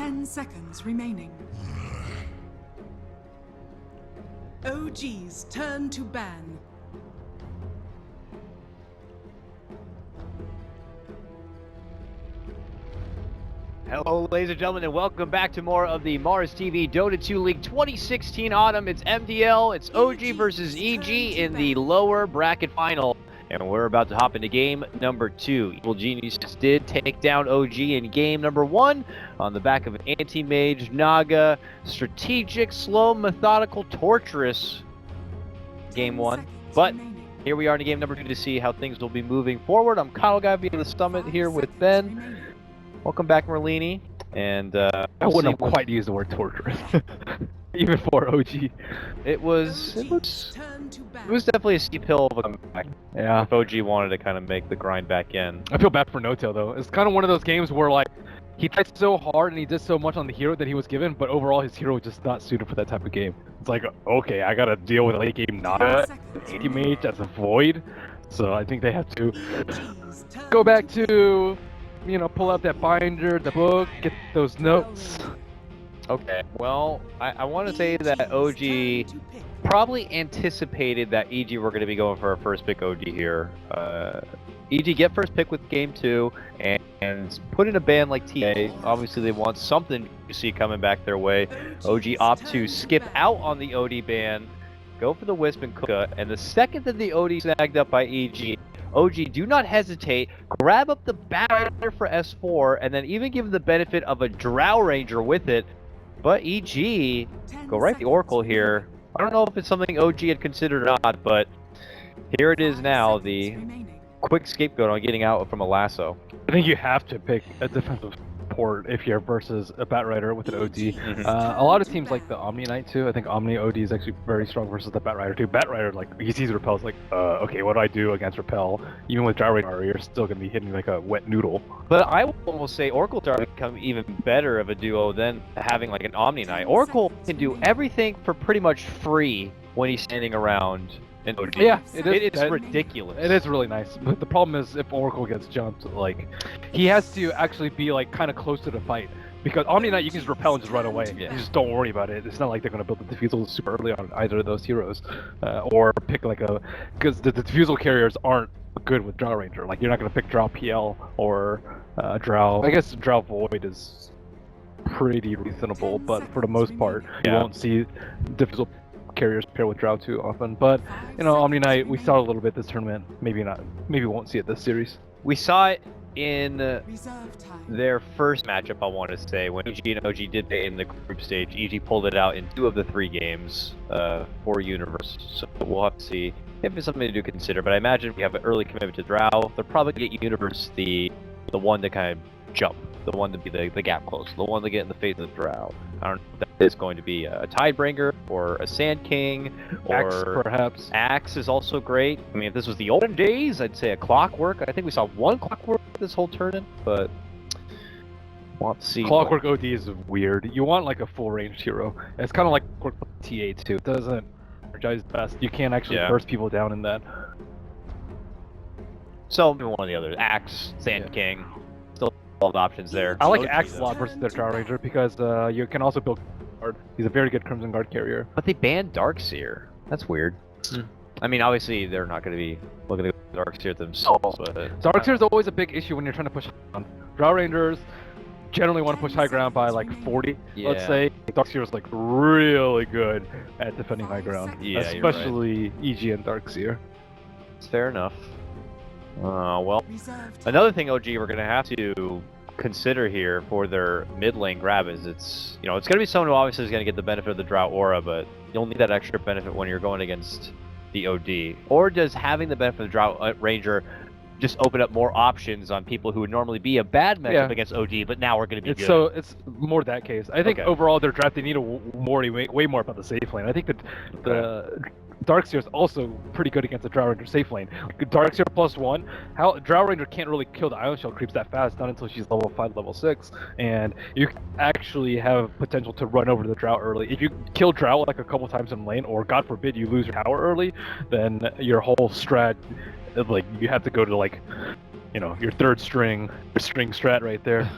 10 seconds remaining. OG's turn to ban. Hello, ladies and gentlemen, and welcome back to more of the MarsTV Dota 2 League 2016 Autumn. It's MDL, it's OG versus EG in the lower bracket final. And we're about to hop into game number 2. Evil Geniuses did take down OG in game number 1 on the back of an anti-mage, Naga, strategic, slow, methodical, torturous game 1. But here we are in game number 2 to see how things will be moving forward. I'm Kyle Guy via the summit here with Ben. Welcome back, Merlini. And I wouldn't have quite used the word torturous, even for OG. It was definitely a steep hill of a comeback. Yeah. If OG wanted to kind of make the grind back in. I feel bad for No-Tail though. It's kind of one of those games where like he tried so hard and he did so much on the hero that he was given, but overall his hero was just not suited for that type of game. It's like, okay, I gotta deal with a late game Naga, anti-mage as a void. So I think they have to go back to, you know, pull out that binder, the book, get those notes. Okay, well, I want to say that OG probably anticipated that EG were going to be going for a first pick OG here. EG get first pick with game 2 and put in a ban like TA. Obviously, they want something to see coming back their way. OG opt to skip out on the OD ban, go for the Wisp and Kuka, and the second that the OD snagged up by EG, OG, do not hesitate, grab up the banner for S4, and then even give the benefit of a Drow Ranger with it. But EG, go right the Oracle here. I don't know if it's something OG had considered or not, but here it is now, the quick scapegoat on getting out from a lasso. I think you have to pick a defensive support if you're versus a Batrider with an OD. A lot of teams like the Omni Knight too. I think Omni OD is actually very strong versus the Batrider too. Batrider, like, he sees Repel's like, okay, what do I do against Repel? Even with Drow Ranger, you're still going to be hitting like a wet noodle. But I would almost say Oracle Drow become even better of a duo than having like an Omni Knight. Oracle can do everything for pretty much free when he's standing around. Yeah, it's ridiculous. It is really nice, but the problem is if Oracle gets jumped, like, he has to actually be like kind of close to the fight. Because Omni Knight, you can just repel and just run away. Yeah. You just don't worry about it. It's not like they're going to build the defusal super early on either of those heroes, or pick like a, because the defusal carriers aren't good with Drow Ranger. Like, you're not going to pick Drow PL or Drow. I guess Drow Void is pretty reasonable, but for the most part, you won't see defusal carriers pair with Drow too often. But, you know, Omni Knight, we saw a little bit this tournament. Maybe not. Maybe we won't see it this series. We saw it in their first matchup, I want to say, when EG and OG did it in the group stage. EG pulled it out in 2 of the 3 games for Universe. So we'll have to see if it's something to consider. But I imagine we have an early commitment to Drow. They'll probably get Universe the one to kind of jump. The one to be the gap close, the one to get in the face of the Drow. I don't know if that is going to be a Tidebringer or a Sand King or Axe, perhaps. Axe is also great. I mean, if this was the olden days, I'd say a Clockwork. I think we saw 1 Clockwork this whole tournament, but we'll have to see. Clockwork OD is weird. You want like a full ranged hero. It's kind of like TA too. It doesn't energize best. You can't actually burst people down in that. So maybe one of the others. Axe, Sand King. Options there. I like Axe a lot versus their Drow Ranger because you can also build Guard. He's a very good Crimson Guard carrier. But they banned Darkseer. That's weird. I mean, obviously they're not going to be looking at Darkseer themselves, but Darkseer is always a big issue when you're trying to push high ground. Drow Rangers generally want to push high ground by like 40, let's say. Darkseer is like really good at defending high ground, especially EG and Darkseer. It's fair enough. Well, another thing OG we're going to have to consider here for their mid lane grab is it's going to be someone who obviously is going to get the benefit of the Drow aura, but you'll need that extra benefit when you're going against the OD. Or does having the benefit of the Drow Ranger just open up more options on people who would normally be a bad matchup against OD, but now we're going to be good? So it's more that case. I think overall their draft, they need to way more about the safe lane. I think that the Darkseer is also pretty good against the Drow Ranger safe lane. Darkseer +1, how Drow Ranger can't really kill the Ion Shell creeps that fast, not until she's level 5, level 6, and you actually have potential to run over the Drow early. If you kill Drow like a couple times in lane, or God forbid you lose your tower early, then your whole strat, like, you have to go to like, you know, your third string strat right there.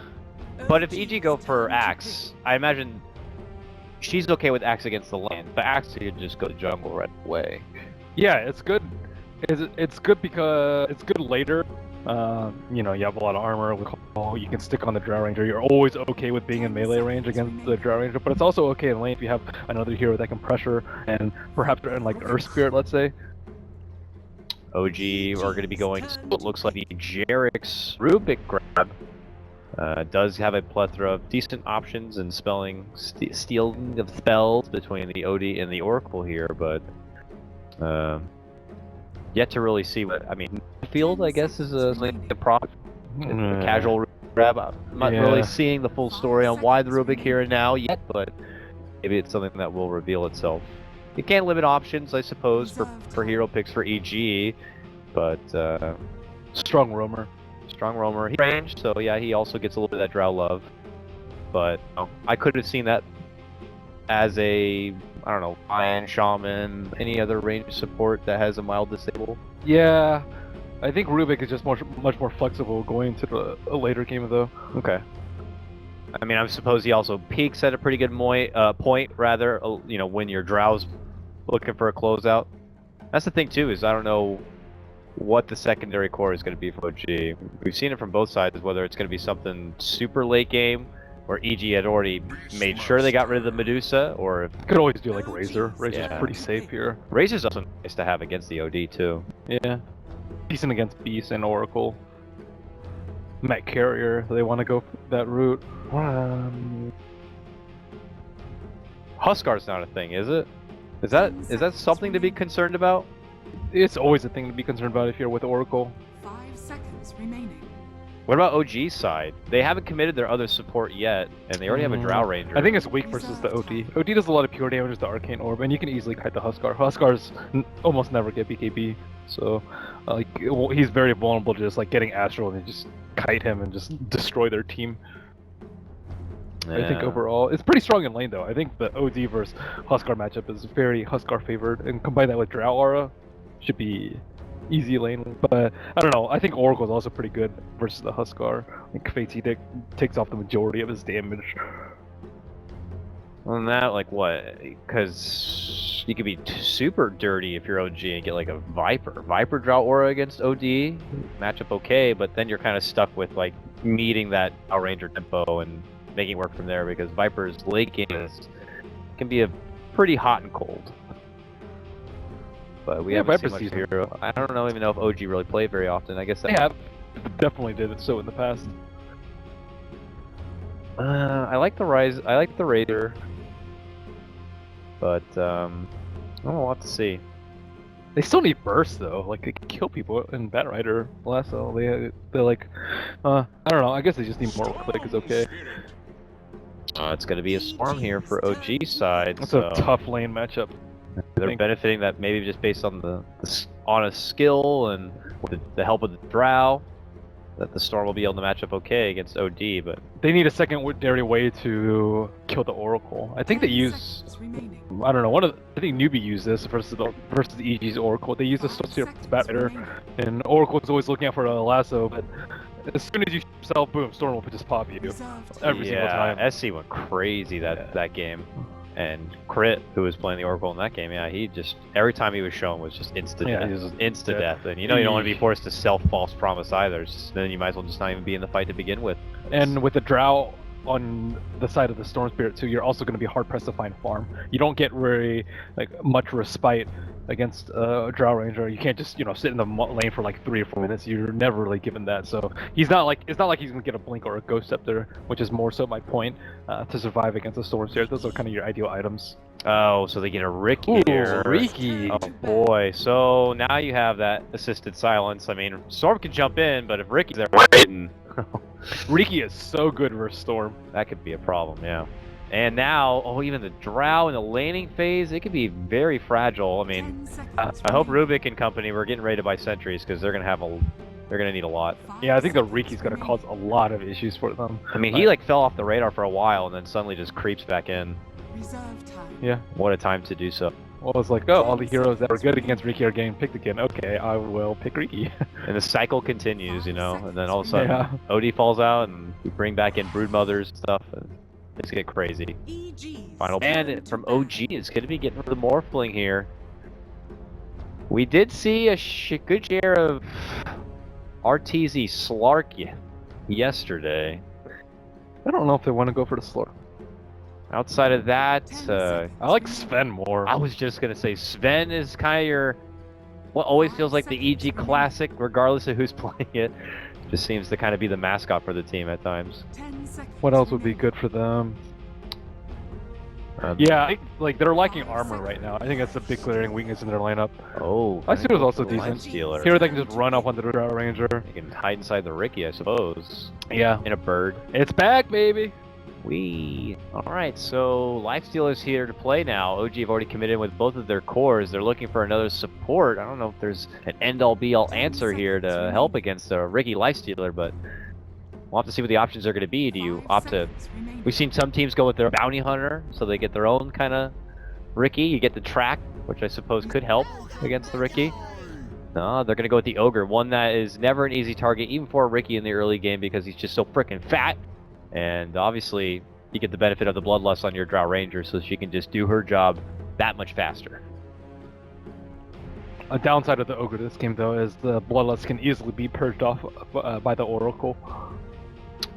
But if EG go for Axe, I imagine she's okay with Axe against the lane, but Axe could just go to jungle right away. Yeah, it's good. It's good because it's good later. You know, you have a lot of armor. You can stick on the Drow Ranger. You're always okay with being in melee range against the Drow Ranger, but it's also okay in lane if you have another hero that can pressure and perhaps in like Earth Spirit, let's say. OG are going to be going to what looks like the Jerix Rubik grab. Does have a plethora of decent options in stealing of spells between the OD and the Oracle here, but yet to really see what, I mean, field I guess is a prop, a casual grab. I'm not really seeing the full story on why the Rubik here and now yet, but maybe it's something that will reveal itself. You can't limit options, I suppose, for hero picks for EG, but strong roamer. Strong roamer. He's range, so yeah, he also gets a little bit of that Drow love. But I could have seen that as a, I don't know, Lion, Xiamen, any other range support that has a mild disable. Yeah, I think Rubik is just much more flexible going into a later game though. Okay. I mean, I suppose he also peaks at a pretty good point, rather, you know, when your Drow's looking for a closeout. That's the thing too, is I don't know what the secondary core is going to be for OG. We've seen it from both sides, whether it's going to be something super late game, where EG had already made sure they got rid of the Medusa, or... Could always do like Razor. Razor's pretty safe here. Razor's also nice to have against the OD too. Yeah. Decent against Beast and Oracle. Met Carrier, they want to go that route. Huskar's not a thing, is it? Is that something to be concerned about? It's always a thing to be concerned about if you're with Oracle. 5 seconds remaining. What about OG's side? They haven't committed their other support yet, and they already have a Drow Ranger. I think it's weak versus the OD. OD does a lot of pure damage to the Arcane Orb, and you can easily kite the Huskar. Huskars almost never get BKB, so he's very vulnerable to just like getting Astral and just kite him and just destroy their team. Yeah. I think overall, it's pretty strong in lane though. I think the OD versus Huskar matchup is very Huskar favored, and combine that with Drow Aura, should be easy lane. But I don't know, I think Oracle is also pretty good versus the Huskar. Like Fate's Edict takes off the majority of his damage. Well, that, like what? Because you could be super dirty if you're OG and get like a Viper Drow Aura against OD, matchup okay, but then you're kind of stuck with like meeting that Ranger tempo and making it work from there, because Viper's late game can be a pretty hot and cold. But we haven't seen much hero. I don't even know if OG really played very often. I guess they have. Definitely did it so in the past. I like the Rise. I like the Raider. But I don't know, we'll have to see. They still need burst though. Like they can kill people in Bat Rider Lasso. They're like, I don't know. I guess they just need more click. Is okay. It's going to be a Storm here for OG side. That's a tough lane matchup. They're benefiting that maybe just based on on a skill and with the help of the Drow, that the Storm will be able to match up okay against OD, but... They need a secondary way to kill the Oracle. I think they use... I don't know, I think Newbie used this versus EG's Oracle. They use the Storm Bat Rider, and Oracle's always looking out for a lasso, but as soon as you yourself, boom, Storm will just pop you every single time. Yeah, SC went crazy that game. And Crit, who was playing the Oracle in that game, yeah, he just, every time he was shown was just insta death. And you know you don't want to be forced to self-false promise either, then you might as well just not even be in the fight to begin with. And with the Drow on the side of the Storm Spirit too, you're also going to be hard-pressed to find farm. You don't get very much respite against a Drow Ranger. You can't just sit in the lane for like 3 or 4 minutes. You're never really given that. So it's not like he's going to get a Blink or a Ghost Scepter, which is more so my point, to survive against the Storm Spirit. Those are kind of your ideal items. Oh, so they get a Riki here. Riki! Oh boy, so now you have that assisted silence. I mean, Storm can jump in, but if Riki's there waiting... Riki is so good versus Storm. That could be a problem, yeah. And now, even the Drow in the laning phase, it could be very fragile. I mean, I hope Rubik and company were getting ready to buy sentries, because they're gonna need a lot. Yeah, I think the Riki's gonna cause a lot of issues for them. I mean, he fell off the radar for a while, and then suddenly just creeps back in. Reserve time. Yeah. What a time to do so. Well, it's like, oh, all the heroes that were good against Riki are getting picked again. Okay, I will pick Riki. And the cycle continues, you know, and then all of a sudden, Yeah. OD falls out, and we bring back in Broodmothers and stuff, and things get crazy. Final bandit from OG is going to be getting rid of the Morphling here. We did see a good share of RTZ Slark yesterday. I don't know if they want to go for the Slurk. Outside of that, I like Sven more. I was just going to say Sven is kind of your, what always feels like the EG classic, regardless of who's playing it. Just seems to kind of be the mascot for the team at times. What else would be good for them? Yeah, like they're lacking armor right now. I think that's a big glaring weakness in their lineup. Oh, Lifestealer is also decent. Stealer. Here they can just run up onto the Drought Ranger. You can hide inside the Riki, I suppose. Yeah. In a bird. It's back, baby! Wee. Alright, so Lifestealer's here to play now. OG have already committed with both of their cores. They're looking for another support. I don't know if there's an end-all be-all answer here to help against a Riki Lifestealer, but we'll have to see what the options are going to be. Do you opt to... We've seen some teams go with their Bounty Hunter, so they get their own kind of Riki. You get the Track, which I suppose could help against the Riki. No, they're going to go with the Ogre, one that is never an easy target, even for a Riki in the early game, because he's just so freaking fat. And obviously, you get the benefit of the Bloodlust on your Drow Ranger, so she can just do her job that much faster. A downside of the Ogre this game, though, is the Bloodlust can easily be purged off by the Oracle.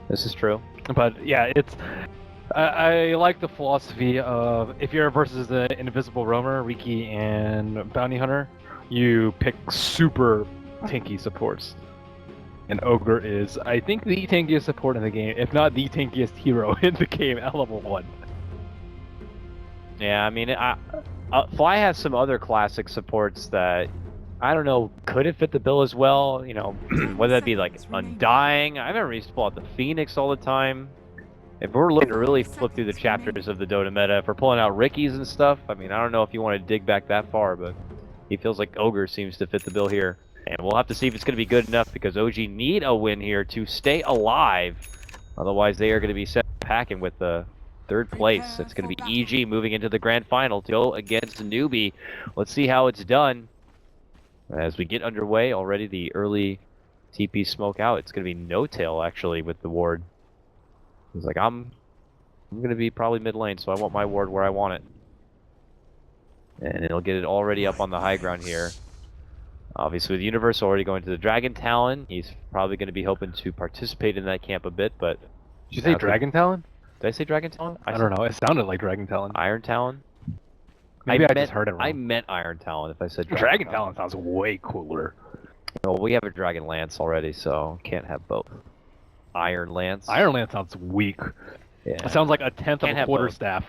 This is true. But yeah, it's... I like the philosophy of, if you're versus the Invisible Roamer, Riki, and Bounty Hunter, you pick super tanky supports. And Ogre is, I think, the tankiest support in the game, if not the tankiest hero in the game at level 1. Yeah, I mean, Fly has some other classic supports that, I don't know, could it fit the bill as well? You know, whether that be like Undying. I remember we used to pull out the Phoenix all the time. If we're looking to really flip through the chapters of the Dota meta, if we're pulling out Rikis and stuff, I mean, I don't know if you want to dig back that far, but he feels like Ogre seems to fit the bill here. And we'll have to see if it's going to be good enough, because OG need a win here to stay alive. Otherwise, they are going to be set packing with the third place. It's going to be EG moving into the grand final to go against Newbie. Let's see how it's done. As we get underway, already the early TP smoke out. It's going to be No-Tail, actually, with the ward. He's like, I'm going to be probably mid lane, so I want my ward where I want it. And it'll get it already up on the high ground here. Obviously, with Universe already going to the Dragon Talon, he's probably going to be hoping to participate in that camp a bit, but... Did you say Dragon Talon? Did I say Dragon Talon? I don't know, it sounded like Dragon Talon. Iron Talon? Maybe I just heard it wrong. I meant Iron Talon if I said Dragon Talon sounds way cooler. Well, we have a Dragon Lance already, so can't have both. Iron Lance. Iron Lance sounds weak. Yeah. It sounds like a tenth of a quarterstaff.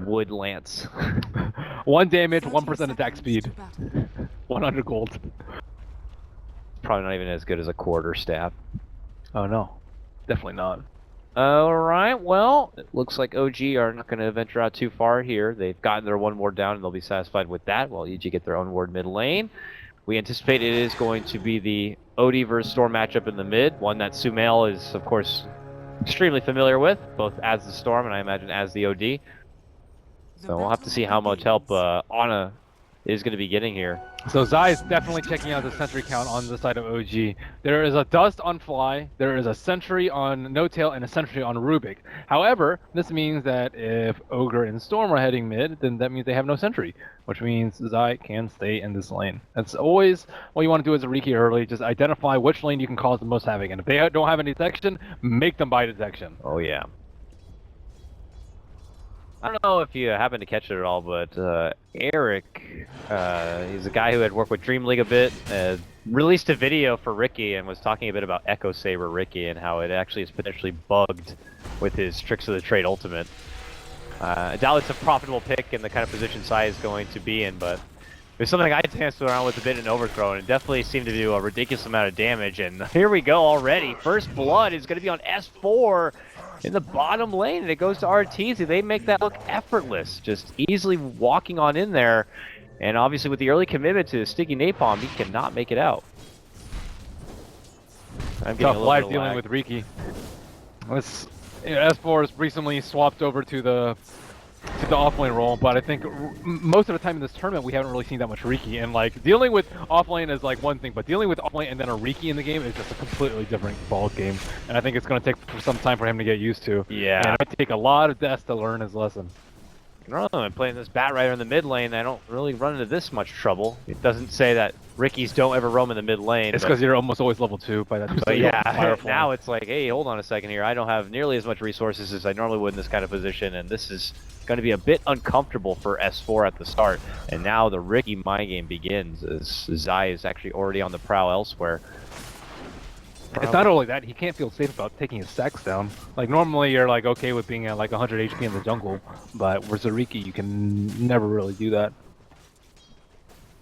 Wood Lance. 1 damage, 1% attack speed. 100 gold. Probably not even as good as a quarterstaff. Oh no. Definitely not. Alright, well, it looks like OG are not going to venture out too far here. They've gotten their one ward down and they'll be satisfied with that, while EG get their own ward mid lane. We anticipate it is going to be the OD versus Storm matchup in the mid, one that Sumail is, of course, extremely familiar with, both as the Storm and I imagine as the OD. So we'll have to see how much help Ana is going to be getting here. So Zai is definitely checking out the sentry count on the side of OG. There is a Dust on Fly, there is a sentry on No-Tail, and a sentry on Rubik. However, this means that if Ogre and Storm are heading mid, then that means they have no sentry, which means Zai can stay in this lane. That's always what you want to do as a Riki early, just identify which lane you can cause the most havoc, and if they don't have any detection, make them buy detection. Oh yeah. I don't know if you happen to catch it at all, but Eric, he's a guy who had worked with Dream League a bit, released a video for Riki and was talking a bit about Echo Saber Riki and how it actually is potentially bugged with his Tricks of the Trade Ultimate. I doubt it's a profitable pick in the kind of position Sai is going to be in, but it's something I danced around with a bit in Overthrow, and it definitely seemed to do a ridiculous amount of damage. And here we go already. First blood is going to be on S4 in the bottom lane, and it goes to RTZ. They make that look effortless, just easily walking on in there. And obviously with the early commitment to Sticky Napalm, he cannot make it out. I'm getting tough a little life bit of dealing lag. with Riki. S4 has recently swapped over to the to the offlane role, but I think most of the time in this tournament we haven't really seen that much Riki, and like dealing with offlane is like one thing, but dealing with offlane and then a Riki in the game is just a completely different ball game, and I think it's going to take some time for him to get used to. Yeah. And it might take a lot of deaths to learn his lesson. No, I'm playing this Bat Rider in the mid lane. I don't really run into this much trouble. It doesn't say that Rickies don't ever roam in the mid lane. It's because you're almost always level 2 by that time. But yeah, now it's like, hey, hold on a second here. I don't have nearly as much resources as I normally would in this kind of position, and this is going to be a bit uncomfortable for S4 at the start. And now the Ricky mind game begins as Zai is actually already on the prowl elsewhere. It's not only that, he can't feel safe about taking his stacks down. Like, normally you're like okay with being at like 100 HP in the jungle, but with Zariki you can never really do that.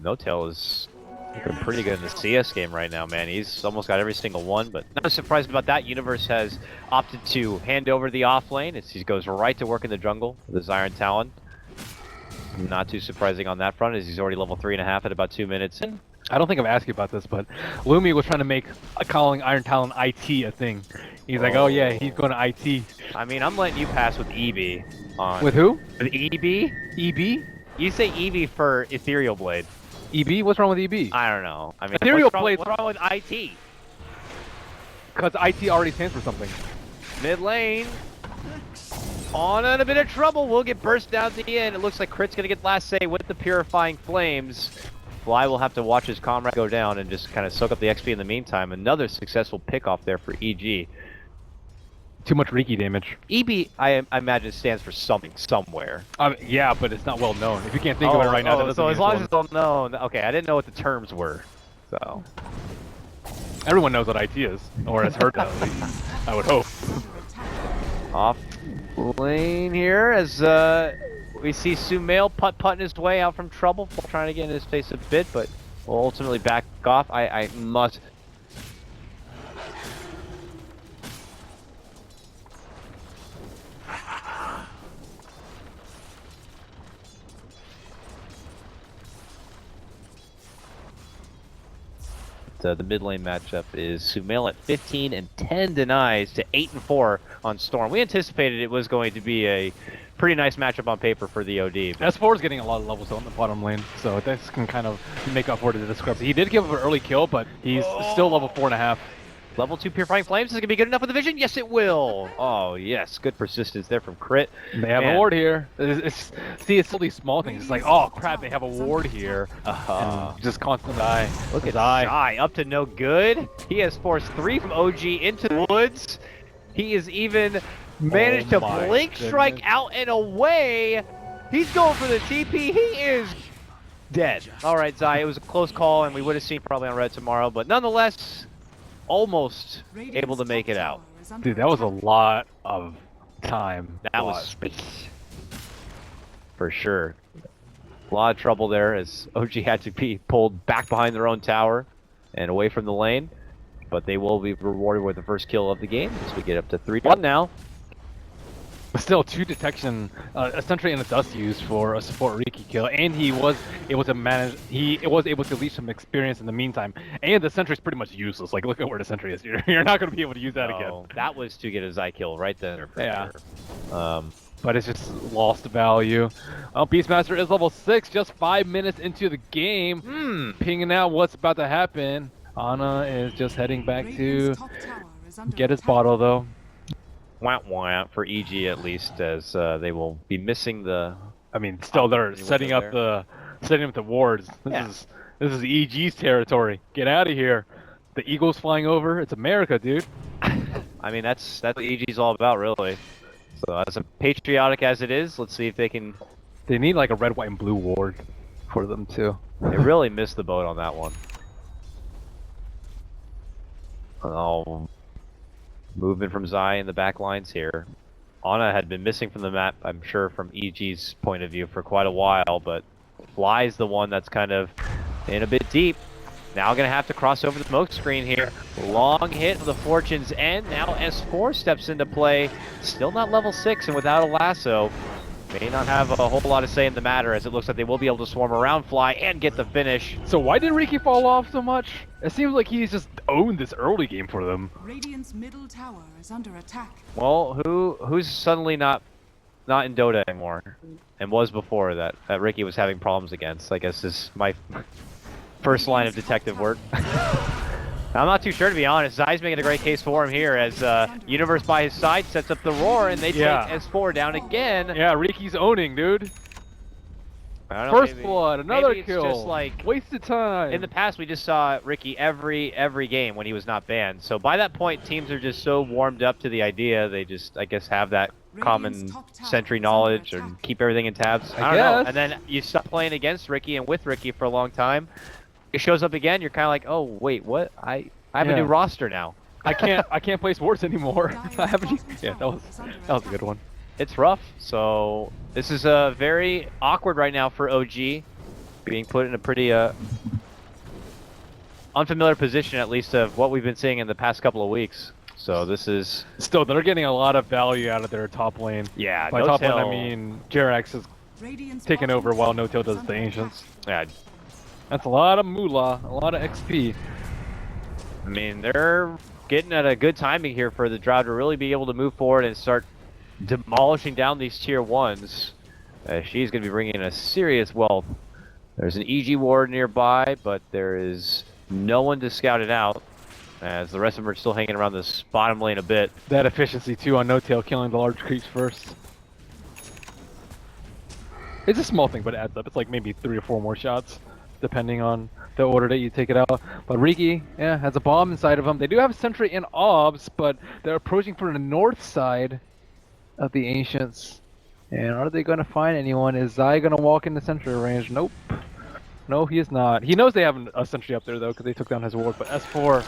No-Tail is looking pretty good in the CS game right now, man. He's almost got every single one, but not surprised about that. Universe has opted to hand over the off lane as he goes right to work in the jungle with his Iron Talon. Not too surprising on that front as he's already level 3.5 at about 2 minutes in. I don't think I've asked you about this, but Lumi was trying to make calling Iron Talon IT a thing. He's like, oh yeah, he's going to IT. I mean, I'm letting you pass with EB. With who? With EB? EB? You say EB for Ethereal Blade. EB? What's wrong with EB? I don't know. I mean, Ethereal Blade. What's wrong with IT? Because IT already stands for something. Mid lane. On in a bit of trouble. We'll get burst down to the end. It looks like Crit's going to get last say with the Purifying Flames. Fly will have to watch his comrade go down and just kind of soak up the XP in the meantime. Another successful pick off there for EG. Too much Riki damage. EB, I imagine, stands for something somewhere. Yeah, but it's not well known. If you can't think of it right now, that doesn't so mean as long as it's well known. Okay, I didn't know what the terms were. So everyone knows what IT is, or has heard that at least. I would hope. Off lane here as we see Sumail putting his way out from trouble, trying to get in his face a bit, but will ultimately back off. I must. The mid lane matchup is Sumail at 15 and 10 denies to 8 and 4 on Storm. We anticipated it was going to be a pretty nice matchup on paper for the OD. S4 is getting a lot of levels on the bottom lane, so this can kind of make up for the discrepancy. He did give up an early kill, but he's still level 4.5. Level 2 Purifying Flames is going to be good enough with the vision? Yes, it will. Oh, yes. Good persistence there from Crit. They have a ward here. See, it's all these small things. It's like, oh, crap, they have a ward here. Just constant die. Look at Zai. Up to no good. He has forced 3 from OG into the woods. He is even managed to blink strike out and away. He's going for the TP. He is dead. All right, Zai. It was a close call, and we would have seen probably on Red tomorrow, but nonetheless, almost able to make it out. Dude, that was a lot of time. That was space. For sure. A lot of trouble there as OG had to be pulled back behind their own tower and away from the lane. But they will be rewarded with the first kill of the game as we get up to 3-1 now. But still, 2 detection, a sentry and a dust used for a support Riki kill, and he was able to manage. He was able to leave some experience in the meantime. And the sentry is pretty much useless. Like, look at where the sentry is. You're not going to be able to use that again. That was to get a Zai kill right then. Yeah. But it's just lost value. Oh, Beastmaster is level 6, just 5 minutes into the game. Pinging out what's about to happen. Ana is just heading back to get his bottle, though. Wah for EG at least, as they will be missing the. I mean, still they're setting up the wards. This is EG's territory. Get out of here. The Eagles flying over. It's America, dude. I mean, that's what EG's all about, really. So as patriotic as it is, let's see if they can. They need like a red, white, and blue ward for them too. They really missed the boat on that one. Oh. Movement from Zai in the back lines here. Ana had been missing from the map, I'm sure, from EG's point of view for quite a while, but Fly's the one that's kind of in a bit deep. Now gonna have to cross over the smoke screen here. Long hit of the Fortune's End. Now S4 steps into play. Still not level 6 and without a lasso. May not have a whole lot of say in the matter, as it looks like they will be able to swarm around Fly and get the finish. So why did Riki fall off so much? It seems like he's just owned this early game for them. Radiant's middle tower is under attack. Well, who's suddenly not not in Dota anymore, and was before that Ricky was having problems against. I guess is my first line of detective work. I'm not too sure, to be honest. Zai's making a great case for him here as Universe by his side sets up the roar, and they take S4 down again. Yeah, Ricky's owning, dude. I don't know, First blood, another kill. It's just like wasted time. In the past, we just saw Ricky every game when he was not banned. So by that point, teams are just so warmed up to the idea. They just, I guess, have that common sentry knowledge and keep everything in tabs. I don't know. And then you stop playing against Ricky and with Ricky for a long time. It shows up again. You're kind of like, oh wait, what? I have a new roster now. I can't play sports anymore. I haven't. Yeah, that was a good one. It's rough. So this is very awkward right now for OG, being put in a pretty unfamiliar position, at least of what we've been seeing in the past couple of weeks. So this is still, they're getting a lot of value out of their top lane. Yeah, by top lane I mean Jerax is taking over while No-Tail does the Ancients. Yeah, that's a lot of moolah, a lot of XP. I mean, they're getting at a good timing here for the Drow to really be able to move forward and start demolishing down these tier 1s. She's going to be bringing in a serious wealth. There's an EG ward nearby, but there is no one to scout it out, as the rest of them are still hanging around this bottom lane a bit. That efficiency too on No-Tail, killing the large creeps first. It's a small thing, but it adds up. It's like maybe 3 or 4 more shots, depending on the order that you take it out. But Riki, yeah, has a bomb inside of him. They do have a sentry in obs, but they're approaching from the north side of the Ancients. And are they going to find anyone? Is Zai going to walk in the sentry range? Nope. No, he is not. He knows they have a sentry up there, though, because they took down his ward. But S4.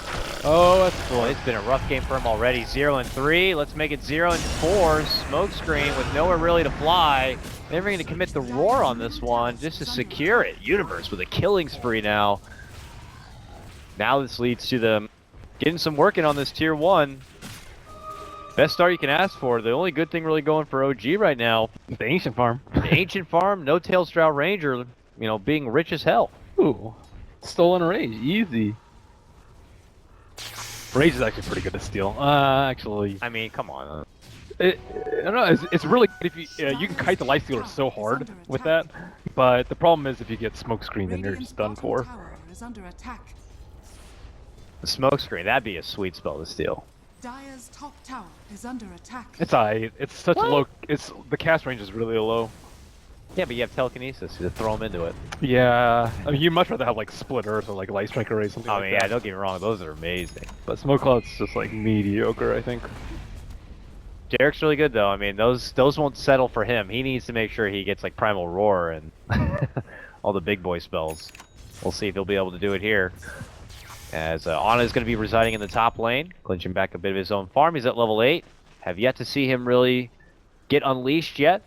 Oh, S4. It's been a rough game for him already. 0 and 3. Let's make it 0 and 4. Smoke screen with nowhere really to fly. They're going to commit the roar on this one just to secure it. Universe with a killing spree now. Now this leads to them getting some work in on this tier 1. Best start you can ask for. The only good thing really going for OG right now. The Ancient Farm. The Ancient Farm, No-Tail Drow Ranger, you know, being rich as hell. Ooh. Stolen Rage. Easy. Rage is actually pretty good to steal. Actually. I mean, come on. I don't know, it's really good if you can kite the Lifestealer so hard with that, but the problem is if you get smoke screen, then you're just done for. The smoke screen, that'd be a sweet spell to steal. Dire's top tower is under attack. It's it's such a low, the cast range is really low. Yeah, but you have telekinesis to throw them into it. Yeah, I mean, you'd much rather have like Split Earth or like Light Strike Array, something like that. Yeah, don't get me wrong, those are amazing. But Smoke Cloud's just like mediocre, I think. Derek's really good though. I mean, those won't settle for him. He needs to make sure he gets like Primal Roar and all the big boy spells. We'll see if he'll be able to do it here. As Ana is going to be residing in the top lane, clinching back a bit of his own farm. He's at level 8. Have yet to see him really get unleashed yet.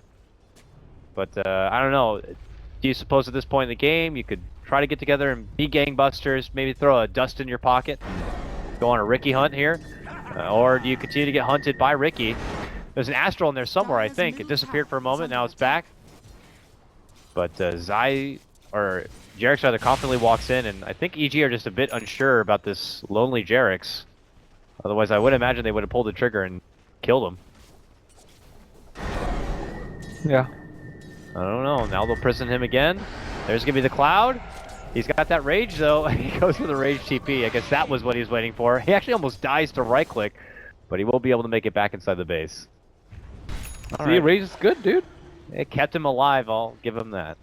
But I don't know. Do you suppose at this point in the game you could try to get together and be gangbusters, maybe throw a dust in your pocket, go on a Ricky hunt here? Or do you continue to get hunted by Ricky? There's an Astral in there somewhere, I think. It disappeared for a moment, now it's back. But Zai, or Jerax rather, confidently walks in, and I think EG are just a bit unsure about this lonely Jerax. Otherwise, I would imagine they would have pulled the trigger and killed him. Yeah. I don't know. Now they'll prison him again. There's going to be the Cloud. He's got that rage, though. He goes for the rage TP. I guess that was what he was waiting for. He actually almost dies to right-click, but he will be able to make it back inside the base. See, rage is good, dude. It kept him alive, I'll give him that.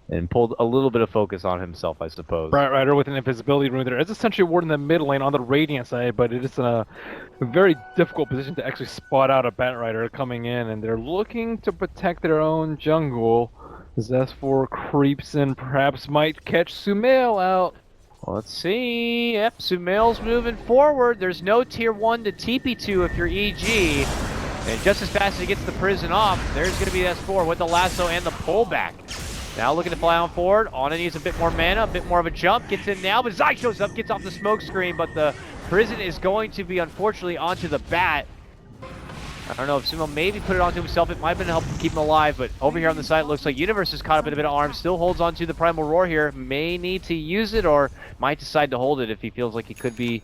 And pulled a little bit of focus on himself, I suppose. Bright Rider with an invisibility rune. There is a sentry ward in the mid lane on the Radiant side, but it is in a very difficult position to actually spot out a Bat Rider coming in, and they're looking to protect their own jungle. S4 creeps in, perhaps might catch Sumail out. Let's see. Yep, Sumail's moving forward. There's no tier 1 to TP to if you're EG. And just as fast as he gets the prison off, there's going to be S4 with the lasso and the pullback. Now looking to fly on forward. Ana needs a bit more mana, a bit more of a jump. Gets in now, but Zai shows up, gets off the smoke screen, but the prison is going to be, unfortunately, onto the bat. I don't know if Sumo maybe put it onto himself. It might have been to help keep him alive, but over here on the side, it looks like Universe has caught up in a bit of arms. Still holds on to the Primal Roar here. May need to use it or might decide to hold it if he feels like he could be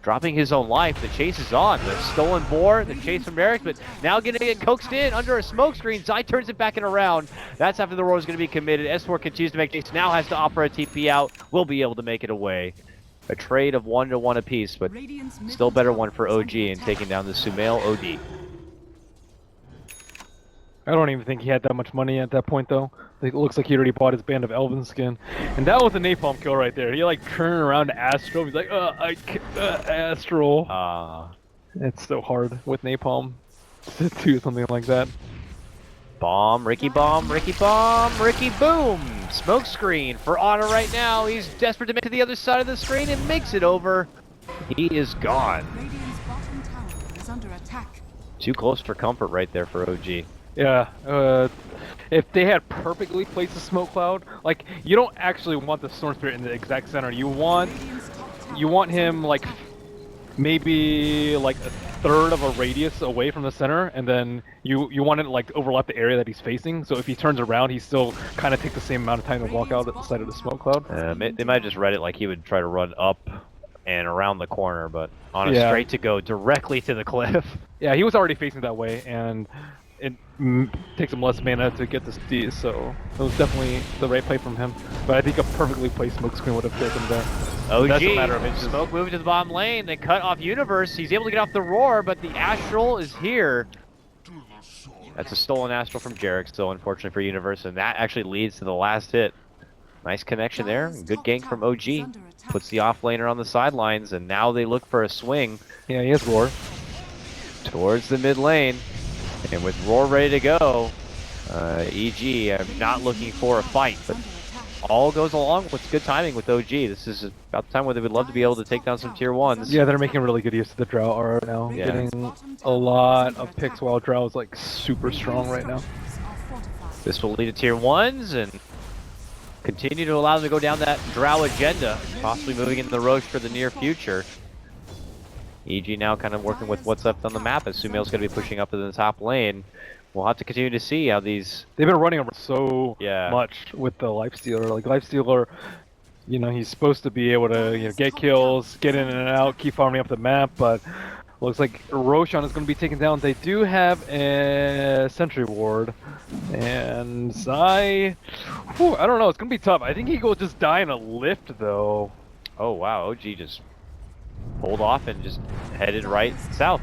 dropping his own life. The chase is on. The stolen boar, the chase from Eric, but now going to get coaxed in under a smoke screen. Zai turns it back and around. That's after the roar is going to be committed. S4 continues to make chase. Now has to offer a TP out. Will be able to make it away. A trade of 1-1 apiece, but still better one for OG in taking down the Sumail OD. I don't even think he had that much money at that point, though. It looks like he already bought his band of Elven skin. And that was a napalm kill right there. He, like, turned around to Astral. He's like, Astral. It's so hard with napalm to do something like that. Bomb, Ricky bomb, Ricky bomb, Ricky boom! Smoke screen for Honor right now. He's desperate to make it to the other side of the screen and makes it over. He is gone. Radiant's bottom tower is under attack. Too close for comfort right there for OG. Yeah, if they had perfectly placed a smoke cloud, like, you don't actually want the Storm Spirit in the exact center. You want him, like, maybe, like, a third of a radius away from the center, and then you want it to, like, overlap the area that he's facing, so if he turns around, he still kind of takes the same amount of time to walk out at the side of the smoke cloud. They might have just read it like he would try to run up and around the corner, but on a straight to go directly to the cliff. Yeah, he was already facing that way, and it takes him less mana to get this D, so it was definitely the right play from him. But I think a perfectly placed smoke screen would have killed him there. OG, that's a matter of inches. Smoke moving to the bottom lane, they cut off Universe, he's able to get off the roar, but the Astral is here. That's a stolen Astral from Jarek still, unfortunately for Universe, and that actually leads to the last hit. Nice connection there, good gank from OG. Puts the offlaner on the sidelines, and now they look for a swing. Yeah, he has roar. Towards the mid lane. And with Roar ready to go, EG not looking for a fight, but all goes along with good timing with OG. This is about the time where they would love to be able to take down some tier 1s. Yeah, they're making really good use of the Drow aura now. Yeah. Getting a lot of picks while Drow is like super strong right now. This will lead to tier 1s and continue to allow them to go down that Drow agenda, possibly moving into the Roche for the near future. EG now kind of working with what's left on the map as Sumail's going to be pushing up to the top lane. We'll have to continue to see how these... They've been running around so much with the Lifestealer. Like, Lifestealer, you know, he's supposed to be able to, you know, get kills, get in and out, keep farming up the map, but looks like Roshan is going to be taken down. They do have a Sentry Ward, and Zai... Whew, I don't know, it's going to be tough. I think he will just die in a lift, though. Oh, wow, OG just pulled off and just headed right south.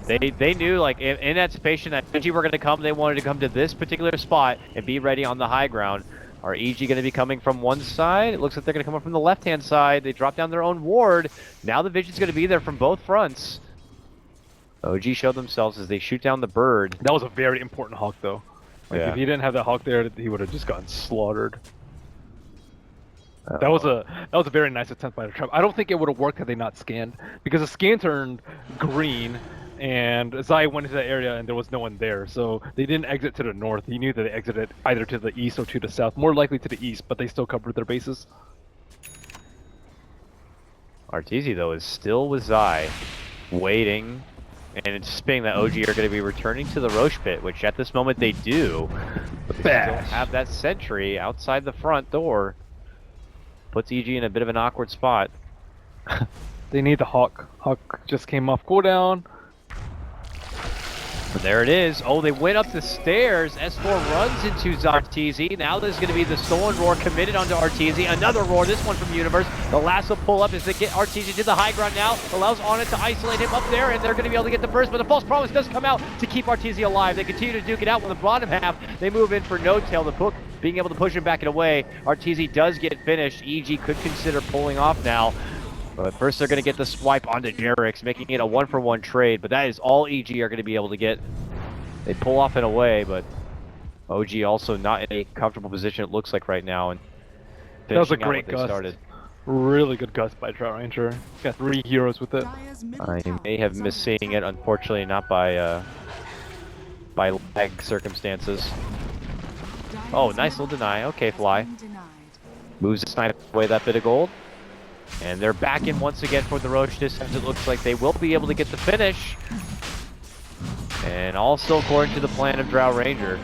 They knew, like, in anticipation that EG were going to come, they wanted to come to this particular spot and be ready on the high ground. Are EG going to be coming from one side? It looks like they're going to come up from the left-hand side. They drop down their own ward. Now the vision's going to be there from both fronts. OG showed themselves as they shoot down the bird. That was a very important Hawk, though. Like, if he didn't have that Hawk there, he would have just gotten slaughtered. That was a very nice attempt by the trap. I don't think it would have worked had they not scanned, because the scan turned green, and Zai went into that area and there was no one there, so they didn't exit to the north. He knew that they exited either to the east or to the south, more likely to the east, but they still covered their bases. Arteezy, though, is still with Zai, waiting and anticipating that OG are going to be returning to the Roche pit, which at this moment they do, but they don't have that sentry outside the front door. Puts EG in a bit of an awkward spot. They need the Hawk. Hawk just came off cooldown. And there it is. Oh, they went up the stairs. S4 runs into Arteezy. Now there's going to be the stolen roar committed onto Arteezy. Another roar, this one from Universe. The last will pull up as they get Arteezy to the high ground now. Allows Onnit to isolate him up there, and they're going to be able to get the burst. But the false promise does come out to keep Arteezy alive. They continue to duke it out with the bottom half. They move in for No Tail. The book being able to push him back and away. Arteezy does get finished. EG could consider pulling off now. But first they're going to get the swipe onto Jerix, making it a 1-for-1 trade. But that is all EG are going to be able to get. They pull off and away, but OG also not in a comfortable position, it looks like right now. And that was a great gust. Really good gust by Trout Ranger. Got 3 heroes with it. I may have missed seeing it, unfortunately not by lag circumstances. Oh, nice little deny. Okay, Fly. Moves the snipe away that bit of gold. And they're back in once again for the Roche distance. It looks like they will be able to get the finish. And also according to the plan of Drow Ranger.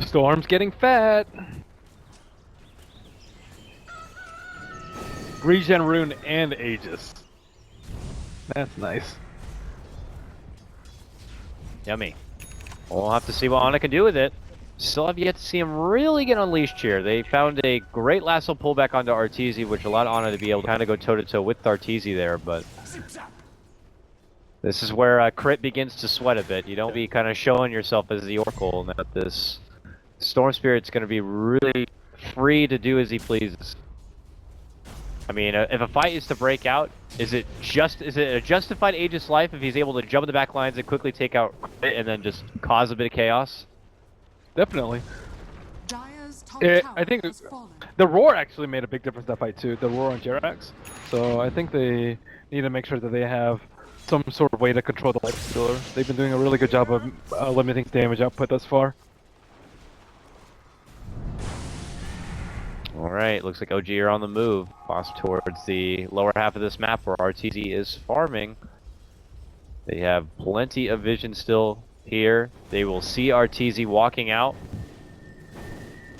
Storm's getting fat. Regen Rune and Aegis. That's nice. Yummy. We'll have to see what Ana can do with it. Still have yet to see him really get unleashed here. They found a great lasso pullback onto Arteezy, which allowed Ana to be able to kind of go toe-to-toe with Arteezy there, but this is where Crit begins to sweat a bit. You don't be kind of showing yourself as the Oracle, and that this Storm Spirit's going to be really free to do as he pleases. I mean, if a fight is to break out, is it a justified Aegis life if he's able to jump in the back lines and quickly take out Crit and then just cause a bit of chaos? Definitely. Dire's top I think tower has fallen. the roar actually made a big difference in that fight too. The roar on Jerax. So I think they need to make sure that they have some sort of way to control the life stealer. They've been doing a really good job of limiting damage output thus far. Alright, looks like OG are on the move. Off towards the lower half of this map where RTZ is farming. They have plenty of vision still here. They will see RTZ walking out.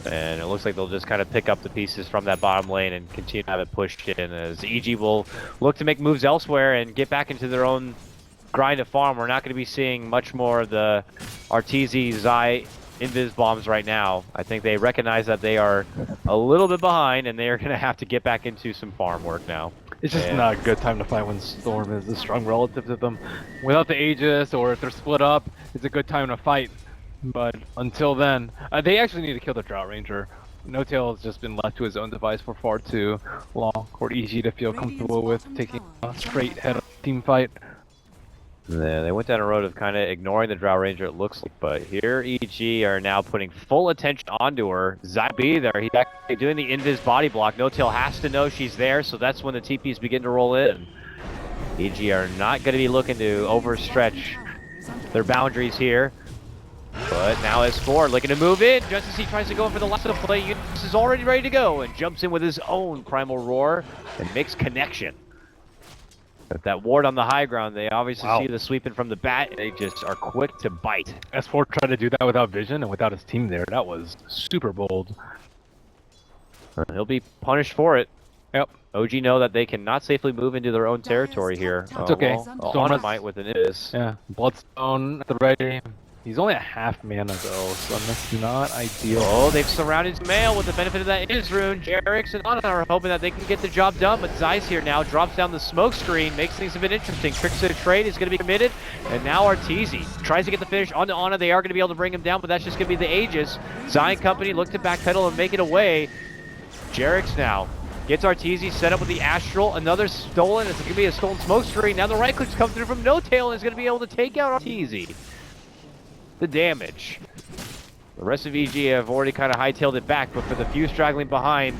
And it looks like they'll just kind of pick up the pieces from that bottom lane and continue to have it pushed in as EG will look to make moves elsewhere and get back into their own grind of farm. We're not going to be seeing much more of the RTZ Zai invis bombs right now. I think they recognize that they are a little bit behind and they are going to have to get back into some farm work now. It's just not a good time to fight when Storm is a strong relative to them. Without the Aegis, or if they're split up, it's a good time to fight. But until then, they actually need to kill the Drought Ranger. No-Tail has just been left to his own device for far too long for EG to feel comfortable with taking a straight head team fight. Yeah, they went down a road of kind of ignoring the Drow Ranger, it looks like, but here EG are now putting full attention onto her. Zybe there, he's actually doing the invis body block. No-Tail has to know she's there, so that's when the TPs begin to roll in. EG are not going to be looking to overstretch their boundaries here. But now S4 looking to move in, just as he tries to go in for the last of the play. Unis is already ready to go and jumps in with his own Primal Roar and makes connection. With that ward on the high ground, they obviously see the sweeping from the bat. They just are quick to bite. S4 tried to do that without vision and without his team there. That was super bold. He'll be punished for it. Yep. OG know that they cannot safely move into their own territory here. It's okay. Well, might with an is. Yeah. Bloodstone at the ready. He's only a half mana though, so that's not ideal. Oh, they've surrounded Sumail with the benefit of that Is rune. Jerix and Ana are hoping that they can get the job done, but Zai's here now, drops down the smoke screen, makes things a bit interesting. Tricks to the trade is going to be committed, and now Arteezy tries to get the finish onto Ana. They are going to be able to bring him down, but that's just going to be the Aegis. Zai and company look to backpedal and make it away. Jerix now gets Arteezy set up with the Astral, another stolen. It's going to be a stolen smoke screen. Now the right clicks come through from No-Tail and is going to be able to take out Arteezy. The damage. The rest of EG have already kind of hightailed it back, but for the few straggling behind,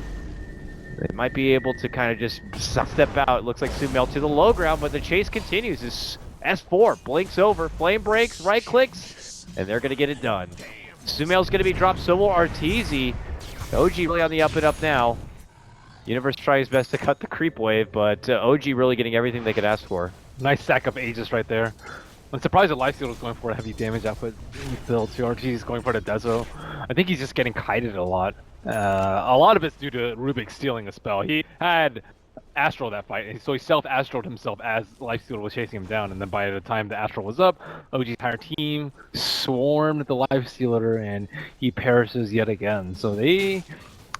they might be able to kind of just step out. It looks like Sumail to the low ground, but the chase continues. This S4 blinks over, flame breaks, right clicks, and they're going to get it done. Sumail's going to be dropped, so will Arteezy. OG really on the up and up now. Universe tries best to cut the creep wave, but OG really getting everything they could ask for. Nice stack of Aegis right there. I'm surprised that Lifesteal was going for a heavy damage output build too. RG is going for the Dezo. I think he's just getting kited a lot. A lot of it's due to Rubik stealing a spell. He had Astral that fight, so he self-Astraled himself as Lifesteal was chasing him down, and then by the time the Astral was up, OG's entire team swarmed the Lifestealer, and he perishes yet again. So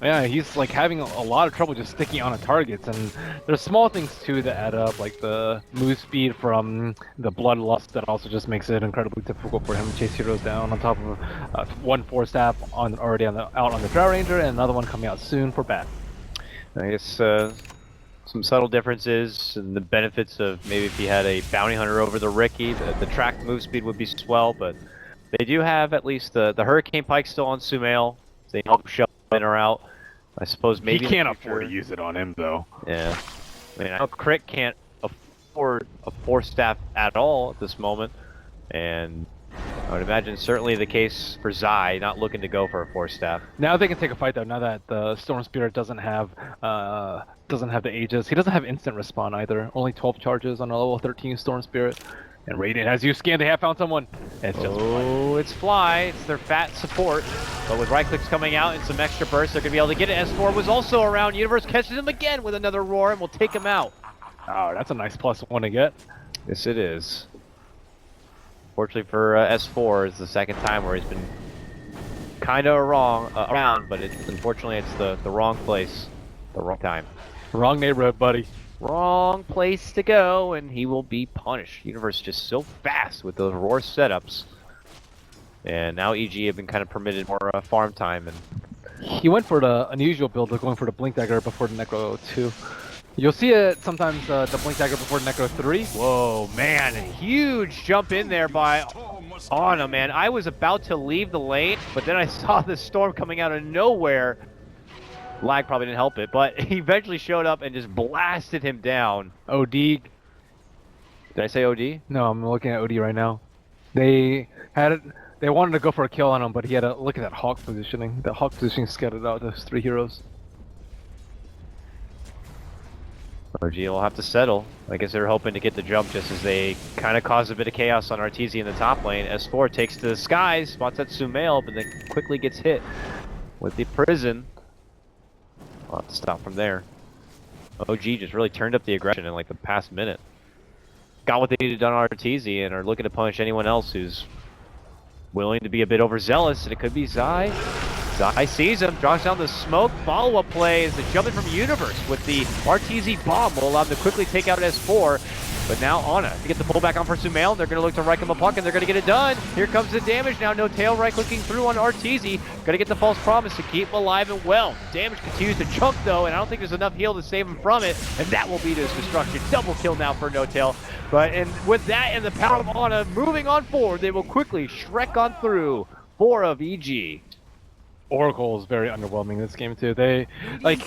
yeah, he's like having a lot of trouble just sticking on targets, and there's small things too that add up, like the move speed from the Bloodlust that also just makes it incredibly difficult for him to chase heroes down. On top of one 4-staff already out on the Drow Ranger, and another one coming out soon for Bat. I guess some subtle differences and the benefits of maybe if he had a bounty hunter over the Riki, the track move speed would be swell, but they do have at least the Hurricane Pike still on Sumail. They help shove in or out. I suppose maybe he can't afford to use it on him though. Yeah, I mean, I know Crit can't afford a 4-staff at all at this moment, and I would imagine certainly the case for Zai, not looking to go for a 4-staff. Now they can take a fight though. Now that the Storm Spirit doesn't have the Aegis, he doesn't have instant respawn either. Only 12 charges on a level 13 Storm Spirit. And Radiant, as you scan, they have found someone. It's just it's Fly. It's their fat support. But with right clicks coming out and some extra bursts, they're going to be able to get it. S4 was also around. Universe catches him again with another roar and will take him out. Oh, that's a nice +1 to get. Yes, it is. Fortunately for S4, it's the second time where he's been kind of around, but unfortunately it's the wrong place, the wrong time. Wrong neighborhood, buddy. Wrong place to go, and he will be punished. Universe just so fast with those roar setups. And now EG have been kind of permitted more farm time. And he went for the unusual build of going for the Blink Dagger before the Necro 2. You'll see it sometimes, the Blink Dagger before Necro 3. Whoa, man, a huge jump in there by Autumn, man. I was about to leave the lane, but then I saw the storm coming out of nowhere. Lag probably didn't help it, but he eventually showed up and just blasted him down. OD. Did I say OD? No, I'm looking at OD right now. They wanted to go for a kill on him, but he had a look at that Hawk positioning. The Hawk positioning scattered out those 3 heroes. OG will have to settle. I guess they're hoping to get the jump just as they kind of cause a bit of chaos on RTZ in the top lane. S4 takes to the skies, spots that Sumail, but then quickly gets hit with the prison. We'll have to stop from there. OG just really turned up the aggression in like the past minute. Got what they needed done on RTZ and are looking to punish anyone else who's willing to be a bit overzealous, and it could be Zai. Zai sees him, draws down the smoke. Follow-up play is the jumping from Universe with the RTZ bomb will allow them to quickly take out S4. But now Ana to get the pullback on for Sumail. They're going to look to right him a puck and they're going to get it done. Here comes the damage now. No tail right clicking through on RTZ. Going to get the false promise to keep him alive and well. Damage continues to chunk though, and I don't think there's enough heal to save him from it. And that will be his destruction. Double kill now for No Tail. But and with that and the power of Ana moving on forward, they will quickly Shrek on through 4 of EG. Oracle is very underwhelming this game too. They like,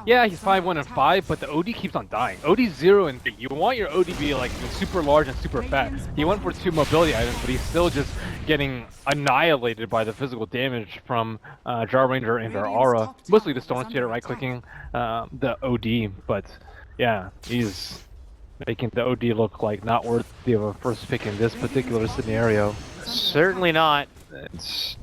yeah, he's 5-1 and 5, but the OD keeps on dying. OD's 0 and 3. You want your OD to be like super large and super fat. He went for 2 mobility items, but he's still just getting annihilated by the physical damage from Jar Ranger and our Aura. Mostly the Storm Spirit right clicking the OD, but yeah, he's making the OD look like not worthy of a first pick in this particular scenario. Certainly not. It's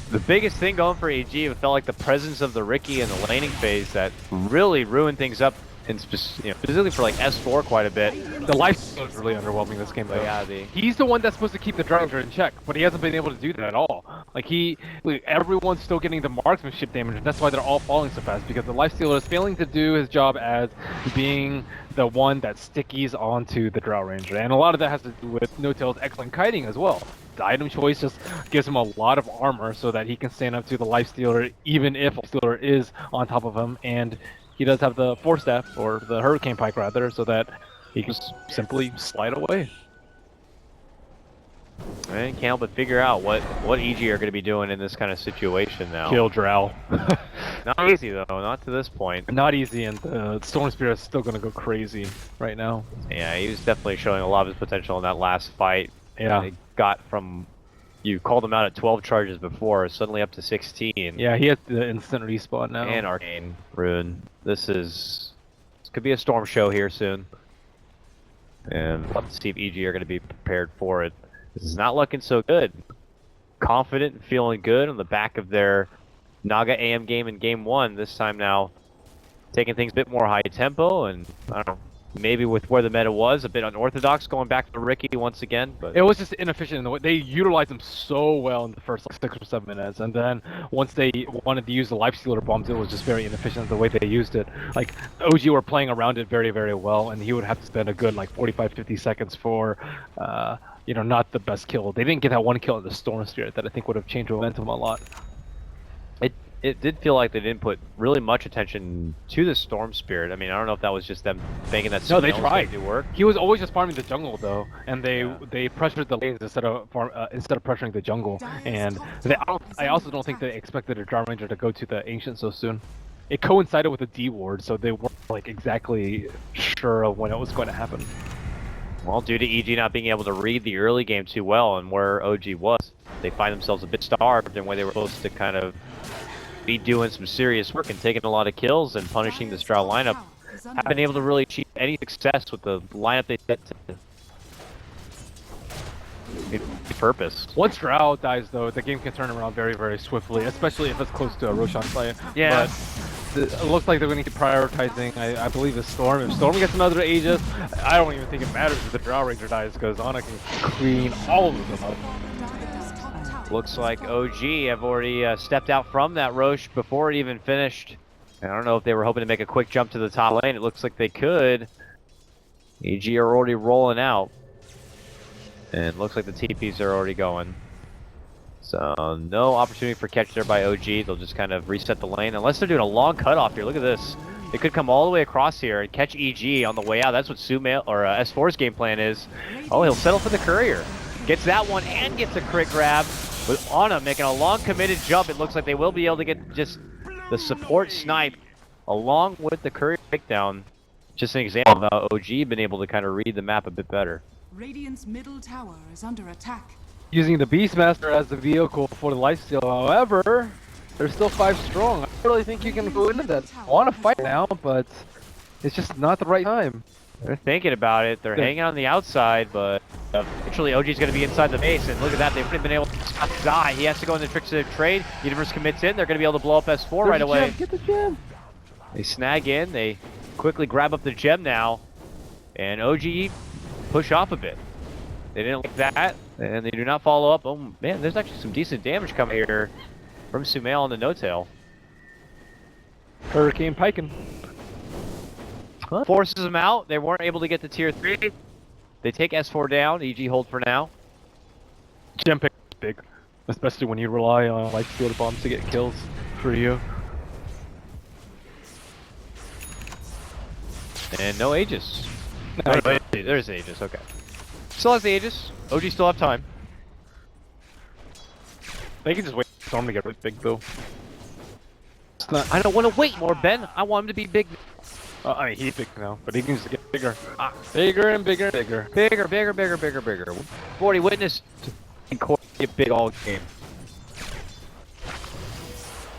the biggest thing going for AG, it felt like the presence of the Riki in the laning phase that really ruined things up, in specifically for like S4 quite a bit. The life is really underwhelming this game though. Yeah, he's the one that's supposed to keep the Dragon in check, but he hasn't been able to do that at all. Like everyone's still getting the marksmanship damage, and that's why they're all falling so fast, because the Lifestealer is failing to do his job as being the one that stickies onto the Drow Ranger. And a lot of that has to do with No Tail's excellent kiting as well. The item choice just gives him a lot of armor so that he can stand up to the Lifestealer even if Lifestealer is on top of him, and he does have the Force Staff, or the Hurricane Pike rather, so that he can simply slide away. I can't help but figure out what EG are going to be doing in this kind of situation now. Kill Drow. Not easy though, not to this point. Not easy, and the Storm Spirit is still going to go crazy right now. Yeah, he was definitely showing a lot of his potential in that last fight. Yeah. They got from, you called him out at 12 charges before, suddenly up to 16. Yeah, he has the instant respawn now. And Arcane Rune. This could be a storm show here soon. And we'll have to see if EG are going to be prepared for it. This is not looking so good. Confident and feeling good on the back of their Naga AM game in game 1. This time now taking things a bit more high tempo, and I don't know, maybe with where the meta was, a bit unorthodox, going back to Riki once again. But it was just inefficient in the way they utilized him so well in the first like 6 or 7 minutes, and then once they wanted to use the Lifestealer bombs, it was just very inefficient the way they used it. Like OG were playing around it very, very well, and he would have to spend a good like 45-50 seconds for you know, not the best kill. They didn't get that one kill in the Storm Spirit that I think would have changed momentum a lot. It did feel like they didn't put really much attention to the Storm Spirit. I mean, I don't know if that was just them thinking that no, they tried to work. He was always just farming the jungle though, and they pressured the lanes instead of pressuring the jungle. And I also don't think they expected a Drow Ranger to go to the Ancient so soon. It coincided with the D ward, so they weren't like exactly sure of when it was going to happen. Well, due to EG not being able to read the early game too well and where OG was, they find themselves a bit starved in where they were supposed to kind of be doing some serious work and taking a lot of kills and punishing the Drow lineup. Haven't been able to really achieve any success with the lineup they set to. purpose. Once Drow dies, though, the game can turn around very, very swiftly, especially if it's close to a Roshan fight. Yeah. But it looks like they're going to keep prioritizing, I believe, the Storm. If Storm gets another Aegis, I don't even think it matters if the Drow Ranger dies, because Ana can clean all of them up. Dire's top tower. Looks like OG have already stepped out from that Roche before it even finished. I don't know if they were hoping to make a quick jump to the top lane. It looks like they could. EG are already rolling out. And looks like the TPs are already going. So no opportunity for catch there by OG. They'll just kind of reset the lane. Unless they're doing a long cutoff here. Look at this. They could come all the way across here and catch EG on the way out. That's what Sumail or S4's game plan is. Oh, he'll settle for the courier. Gets that one and gets a crit grab. With Ana making a long committed jump, it looks like they will be able to get just the support snipe along with the courier takedown. Just an example of how OG been able to kind of read the map a bit better. Radiant's middle tower is under attack. Using the Beastmaster as the vehicle for the lifesteal, however, they're still 5 strong. I really think you can go into that. I want to fight now, but it's just not the right time. They're thinking about it. They're hanging on the outside, but eventually OG's going to be inside the base. And look at that. They've already been able to stop the die. He has to go in the tricks of trade. Universe commits in. They're going to be able to blow up S4 right away. Get the gem. They snag in. They quickly grab up the gem now. And OG push off a bit. They didn't like that. And they do not follow up. Oh, man, there's actually some decent damage coming here from Sumail on the no-tail. Hurricane Piken. Forces them out. They weren't able to get to tier 3. They take S4 down. EG hold for now. Gem pick is big, especially when you rely on light field bombs to get kills for you. And no Aegis. No, there's Aegis, okay. Still has the Aegis. OG still have time. They can just wait for Storm to get really big, though. It's not. I don't want to wait more, Ben. I want him to be big. I mean, he's big now, but he needs to get bigger. Bigger and bigger and bigger. Bigger, bigger, bigger, bigger, bigger. We've already witnessed Corey get big all game.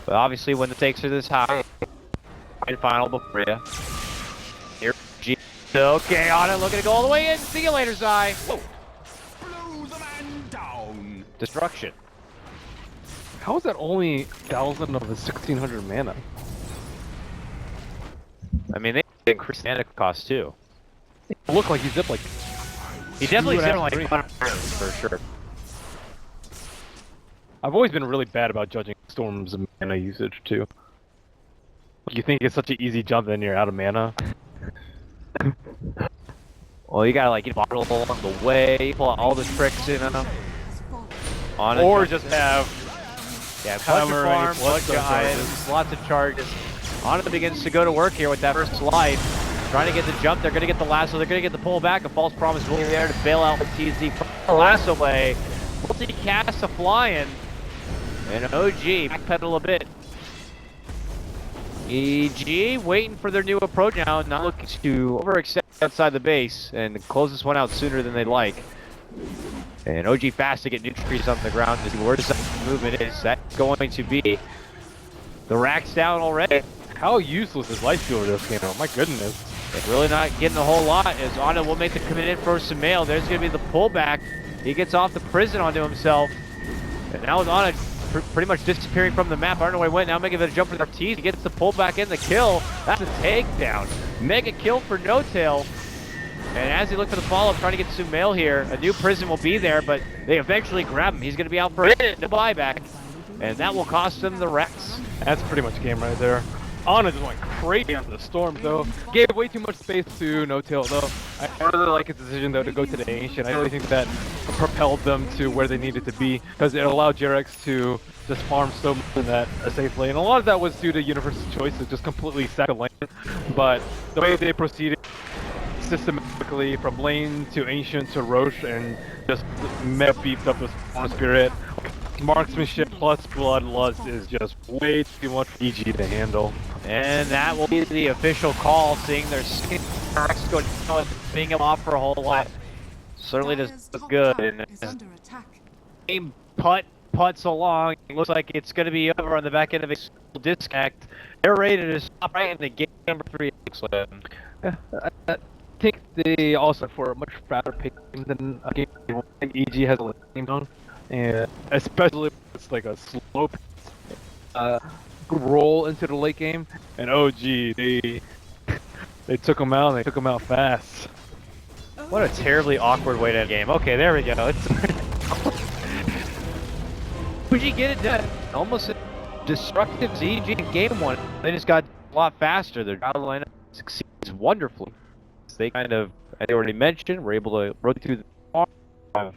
But obviously, when the stakes are this high, in final before you. Here, G. Okay, on it, looking to go all the way in. See you later, Zai. Whoa. Blow the man down. Destruction. How is that only 1,000 of his 1,600 mana? I mean, they increased mana cost too. It looked like he zipped like. He definitely Two zipped and a like half, 100 for sure. I've always been really bad about judging Storm's mana usage too. You think it's such an easy jump, then you're out of mana. Well, you gotta like get bottle along the way, pull out all the tricks in them. On Or just have bunch of hammer farm, any bunch of bloodstone items, lots of charges. Ana begins to go to work here with that first slide. Trying to get the jump, they're gonna get the lasso, they're gonna get the pull back. A false promise will be there to bail out with TZ from the lasso away. Multi-cast a flying. And OG backpedal a bit. EG waiting for their new approach now, not looking to overextend outside the base and close this one out sooner than they'd like. And OG fast to get new trees on the ground to see where the movement is. That's going to be the racks down already. How useless is Life Stealer this game? Oh my goodness. They're really not getting a whole lot as Ana will make the commitment for Sumail. There's going to be the pullback. He gets off the prison onto himself. And now with Ana pretty much disappearing from the map. I don't know where he went. Now making a jump for the Ortiz. He gets the pullback in the kill. That's a takedown. Mega kill for No Tail. And as he looked for the follow-up, trying to get Sumail here, a new prison will be there, but they eventually grab him. He's going to be out for a minute, no buyback. And that will cost them the Rex. That's pretty much game right there. Ana just went crazy onto the Storm though. Gave way too much space to No Tail though. I really like his decision though to go to the Ancient. I really think that propelled them to where they needed to be because it allowed Jerax to just farm so much in that a safe lane. And a lot of that was due to Universe's choice to just completely sack the lane. But the way they proceeded systematically from lane to Ancient to Roche and just mega beefed up the Storm Spirit. Marksmanship plus bloodlust is just way too much for EG to handle. And that will be the official call, seeing their Rex go down, being him off for a whole lot. Certainly does look good. And game puts along. It looks like it's going to be over on the back end of a disconnect. They're ready to stop right in the game number 3. Looks like. think they also for a much faster pace than a game. I think EG has a late game on, and especially if it's like a slow pace, roll into the late game. And OG, they took him out. And they took him out fast. What a terribly awkward way to end the game. Okay, there we go. OG get it done. Almost destructive as EG in game one. They just got a lot faster. Their battle lineup succeeds wonderfully. They kind of, as I already mentioned, were able to rotate through the farm,